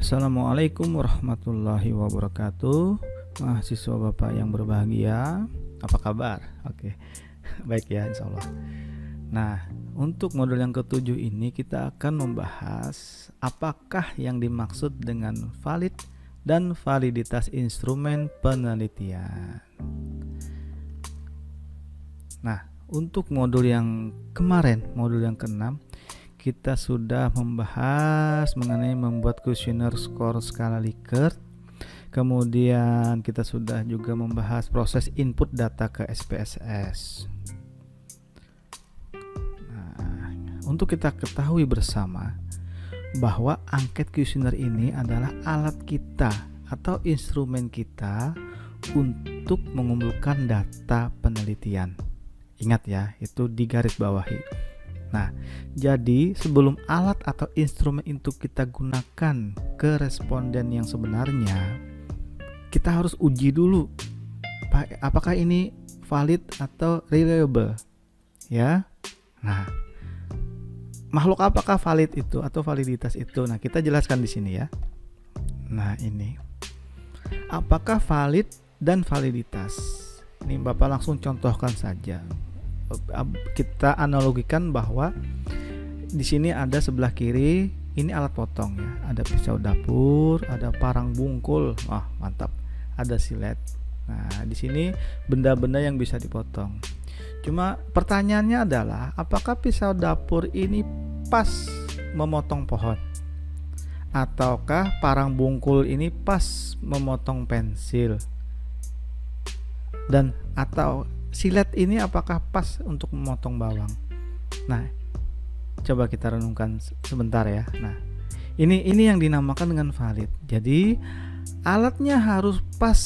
Assalamualaikum warahmatullahi wabarakatuh. Mahasiswa Bapak yang berbahagia, apa kabar? Oke, baik ya, insya Allah. Nah, untuk modul yang ketujuh ini kita akan membahas apakah yang dimaksud dengan valid dan validitas instrumen penelitian. Nah, untuk modul yang kemarin, modul yang ke-6, kita sudah membahas mengenai membuat kuesioner skor skala Likert. Kemudian kita sudah juga membahas proses input data ke SPSS. Nah, untuk kita ketahui bersama bahwa angket kuesioner ini adalah alat kita atau instrumen kita untuk mengumpulkan data penelitian. Ingat ya, itu digarisbawahi. Nah, jadi sebelum alat atau instrumen itu kita gunakan ke responden yang sebenarnya, kita harus uji dulu apakah ini valid atau reliable, ya. Nah, makhluk apakah valid itu atau validitas itu? Nah, kita jelaskan di sini ya. Nah, ini apakah valid dan validitas. Ini Bapak langsung contohkan saja. Kita analogikan bahwa di sini ada sebelah kiri ini alat potong ya, ada pisau dapur, ada parang bungkul, wah mantap, ada silet. Nah di sini benda-benda yang bisa dipotong. Cuma pertanyaannya adalah apakah pisau dapur ini pas memotong pohon, ataukah parang bungkul ini pas memotong pensil, dan atau silet ini apakah pas untuk memotong bawang. Nah, coba kita renungkan sebentar ya. Nah, ini yang dinamakan dengan valid. Jadi, alatnya harus pas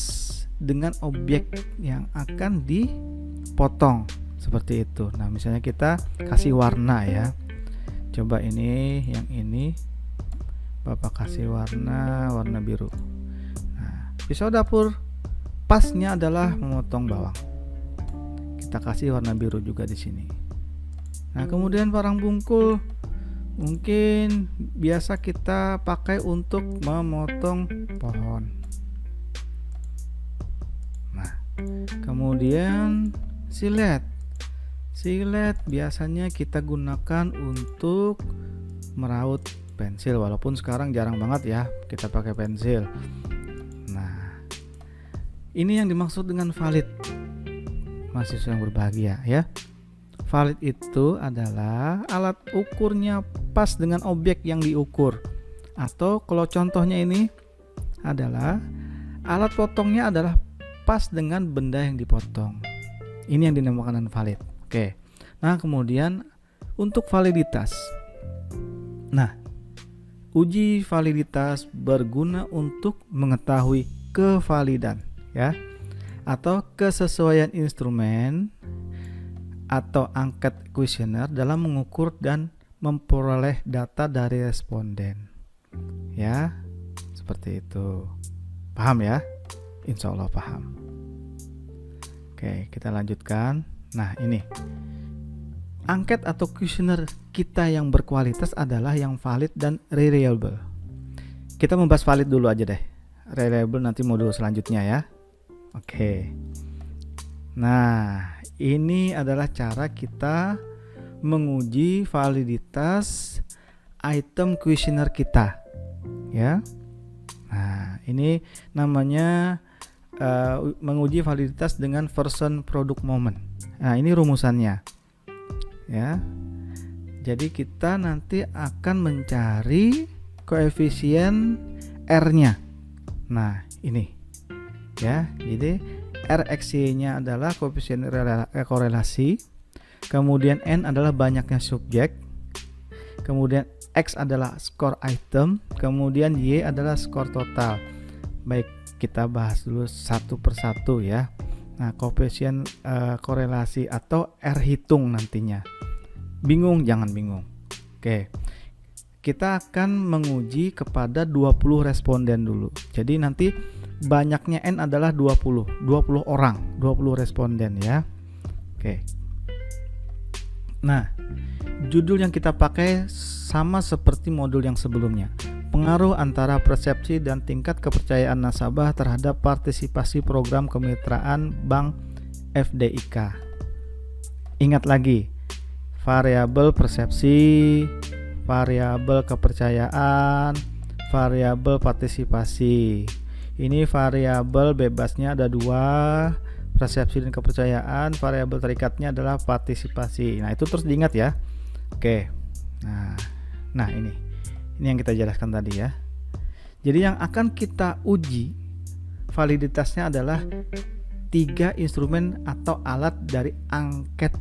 dengan objek yang akan dipotong seperti itu. Nah, misalnya kita kasih warna ya. Coba ini, yang ini Bapak kasih warna biru. Nah, pisau dapur pasnya adalah memotong bawang. Kita kasih warna biru juga di sini. Nah, kemudian parang bungkul mungkin biasa kita pakai untuk memotong pohon. Nah, kemudian silet biasanya kita gunakan untuk meraut pensil, walaupun sekarang jarang banget ya kita pakai pensil. Nah, ini yang dimaksud dengan valid, mahasiswa yang berbahagia ya. Valid itu adalah alat ukurnya pas dengan objek yang diukur, atau kalau contohnya ini adalah alat potongnya adalah pas dengan benda yang dipotong. Ini yang dinamakan valid. Oke. Nah, kemudian untuk validitas. Nah, uji validitas berguna untuk mengetahui kevalidan ya, atau kesesuaian instrumen atau angket kuesioner dalam mengukur dan memperoleh data dari responden. Ya, seperti itu. Paham ya? Insya Allah paham. Oke, kita lanjutkan. Nah, ini angket atau kuesioner kita yang berkualitas adalah yang valid dan reliable. Kita membahas valid dulu aja deh. Reliable nanti modul selanjutnya ya. Oke. Nah, ini adalah cara kita menguji validitas item kuesioner kita, ya. Nah, ini namanya menguji validitas dengan version product moment. Nah, ini rumusannya, ya. Jadi kita nanti akan mencari koefisien R-nya. Nah, ini. Ya, jadi RXY-nya adalah koefisien korelasi, kemudian N adalah banyaknya subjek, kemudian X adalah skor item, kemudian Y adalah skor total. Baik, kita bahas dulu satu persatu ya. Nah, koefisien korelasi atau R hitung nantinya. Bingung? Jangan bingung. Oke. Kita akan menguji kepada 20 responden dulu. Jadi nanti banyaknya N adalah 20 orang, 20 responden ya. Oke. Nah, judul yang kita pakai sama seperti modul yang sebelumnya. pengaruh antara persepsi dan tingkat kepercayaan nasabah terhadap partisipasi program kemitraan bank FDIK. Ingat lagi, variabel persepsi, variabel kepercayaan, variabel partisipasi. Ini variabel bebasnya ada 2, persepsi dan kepercayaan. Variabel terikatnya adalah partisipasi. Nah, itu terus diingat ya. Oke. Nah ini yang kita jelaskan tadi ya. Jadi yang akan kita uji validitasnya adalah 3 instrumen atau alat dari angket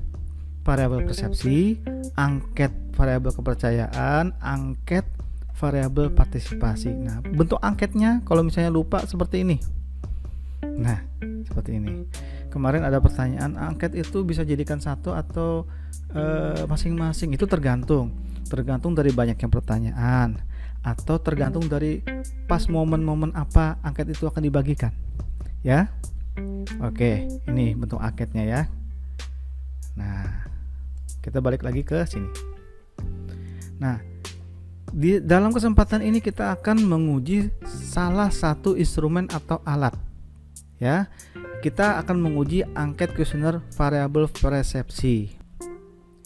variabel persepsi, angket variabel kepercayaan, angket variabel partisipasi. Nah, bentuk angketnya kalau misalnya lupa seperti ini. Nah, seperti ini. Kemarin ada pertanyaan, angket itu bisa jadikan satu atau masing-masing. Itu tergantung dari banyaknya pertanyaan, atau tergantung dari pas momen-momen apa angket itu akan dibagikan. Ya. Oke, ini bentuk angketnya ya. Nah, kita balik lagi ke sini. Nah, di dalam kesempatan ini kita akan menguji salah satu instrumen atau alat. Ya, kita akan menguji angket kuesioner variabel persepsi.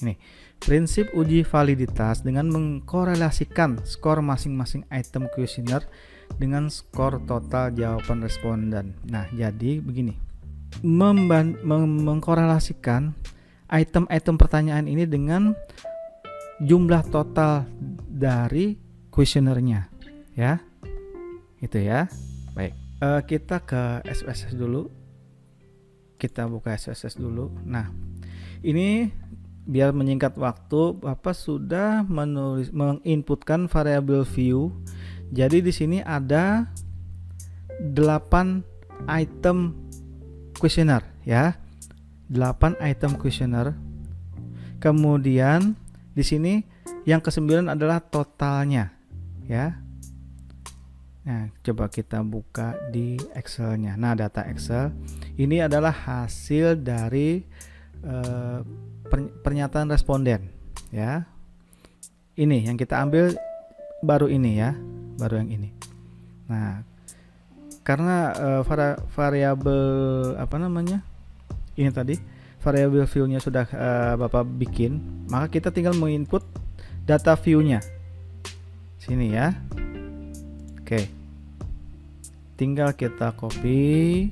Ini prinsip uji validitas dengan mengkorelasikan skor masing-masing item kuesioner dengan skor total jawaban responden. Nah, jadi begini, mengkorelasikan item-item pertanyaan ini dengan jumlah total dari kuesionernya, ya, itu ya. Baik, kita ke SPSS dulu. Kita buka SPSS dulu. Nah, ini biar menyingkat waktu, Bapak sudah menginputkan variabel view. Jadi di sini ada 8 item kuesioner ya. 8 item kuesioner. Kemudian di sini yang ke-9 adalah totalnya ya. Nah, coba kita buka di Excel-nya. Nah, data Excel ini adalah hasil dari pernyataan responden ya. Ini yang kita ambil baru ini ya, baru yang ini. Nah, karena variabel ini tadi variabel view-nya sudah Bapak bikin, maka kita tinggal menginput data view-nya sini ya. Oke, tinggal kita copy,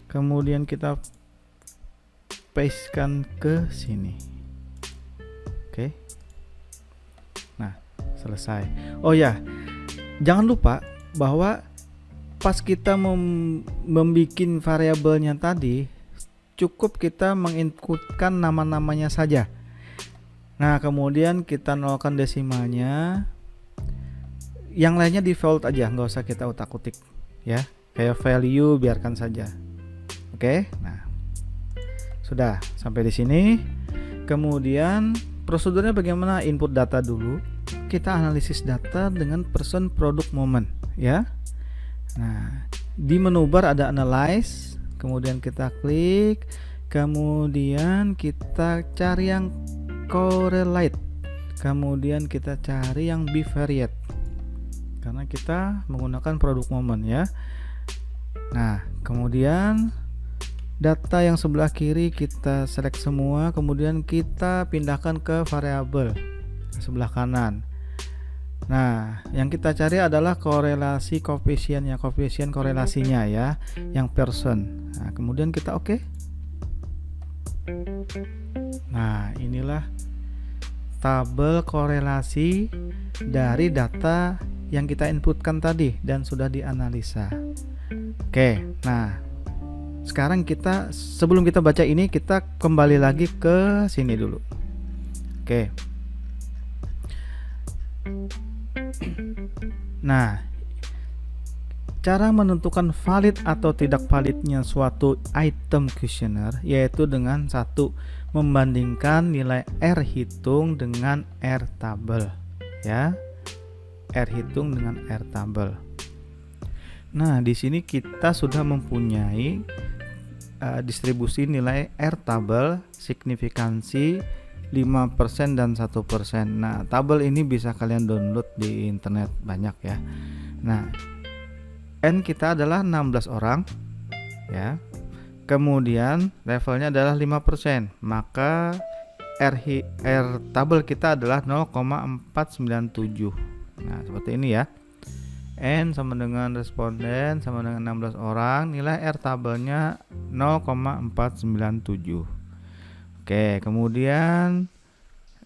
kemudian kita pastekan ke sini. Oke. Nah, selesai. Oh ya, jangan lupa bahwa pas kita membuat variabelnya tadi, cukup kita menginputkan nama-namanya saja. Nah, kemudian kita nolkan desimalnya. Yang lainnya default aja, nggak usah kita utak-utik ya. Kayak value biarkan saja. Oke. Nah, sudah sampai di sini. Kemudian prosedurnya bagaimana? Input data dulu. Kita analisis data dengan person product moment ya. Nah, di menu bar ada analyze, kemudian kita klik, kemudian kita cari yang correlate, kemudian kita cari yang bivariate karena kita menggunakan product moment ya. Nah, kemudian data yang sebelah kiri kita select semua, kemudian kita pindahkan ke variabel sebelah kanan. Nah, yang kita cari adalah korelasi koefisiennya, koefisien korelasinya ya, yang person. Nah, kemudian kita oke. Nah, inilah tabel korelasi dari data yang kita inputkan tadi dan sudah dianalisa. Oke, nah sekarang kita, sebelum kita baca ini, kita kembali lagi ke sini dulu. Oke. Nah, cara menentukan valid atau tidak validnya suatu item kuesioner yaitu dengan satu, membandingkan nilai R hitung dengan R tabel ya. R hitung dengan R tabel. Nah, di sini kita sudah mempunyai distribusi nilai R tabel, signifikansi, 5% dan 1%. Nah, tabel ini bisa kalian download di internet, banyak ya. Nah, N kita adalah 16 orang ya. Kemudian levelnya adalah 5%, maka R tabel kita adalah 0,497. Nah, seperti ini ya. N sama dengan responden sama dengan 16 orang, nilai R tabelnya 0,497. Oke, kemudian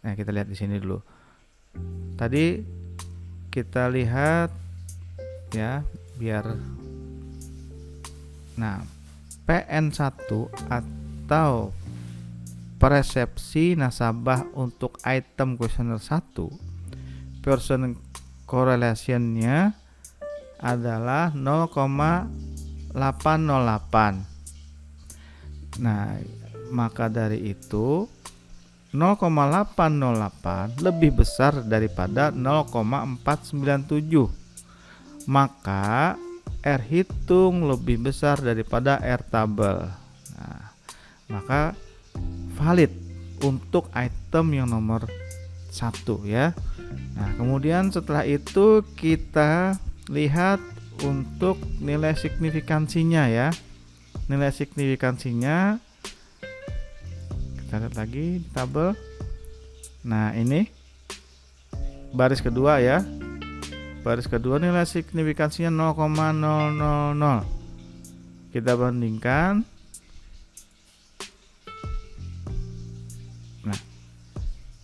kita lihat di sini dulu. Tadi kita lihat ya, biar PN1 atau persepsi nasabah untuk item kuesioner 1, person correlation-nya adalah 0,808. Nah, maka dari itu 0,808 lebih besar daripada 0,497. Maka R hitung lebih besar daripada R tabel. Nah, maka valid untuk item yang nomor 1 ya. Nah, kemudian setelah itu kita lihat untuk nilai signifikansinya ya. Nilai signifikansinya kita lihat lagi di tabel. Nah, ini baris kedua ya. Baris kedua nilai signifikansinya 0,000. Kita bandingkan. Nah,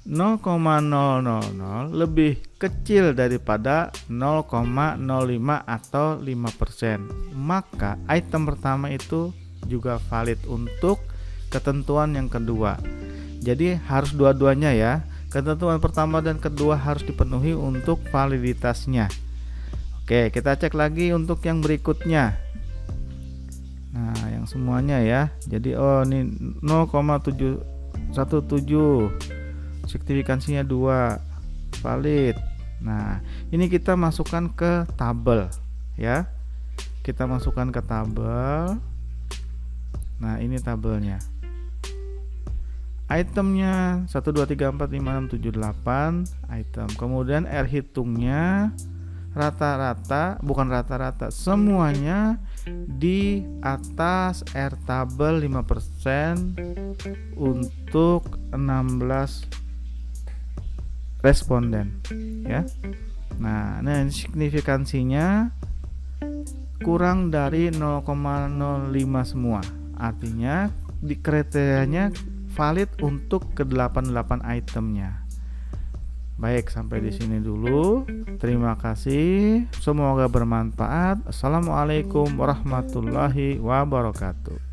0,000 lebih kecil daripada 0,05 atau 5%. Maka item pertama itu juga valid untuk ketentuan yang kedua. Jadi harus dua-duanya ya. Ketentuan pertama dan kedua harus dipenuhi untuk validitasnya. Oke, kita cek lagi untuk yang berikutnya. Nah, yang semuanya ya. Jadi ini 0,717. Signifikansinya 2. Valid. Nah, ini kita masukkan ke tabel ya. Kita masukkan ke tabel. Nah, ini tabelnya. Itemnya 1, 2, 3, 4, 5, 6, 7, 8 item. Kemudian R hitungnya rata-rata, bukan rata-rata, semuanya di atas R tabel 5% untuk 16 responden ya. Nah, signifikansinya kurang dari 0,05 semua. Artinya di kriterianya valid untuk ke-88 itemnya. Baik, sampai di sini dulu. Terima kasih. Semoga bermanfaat. Assalamualaikum warahmatullahi wabarakatuh.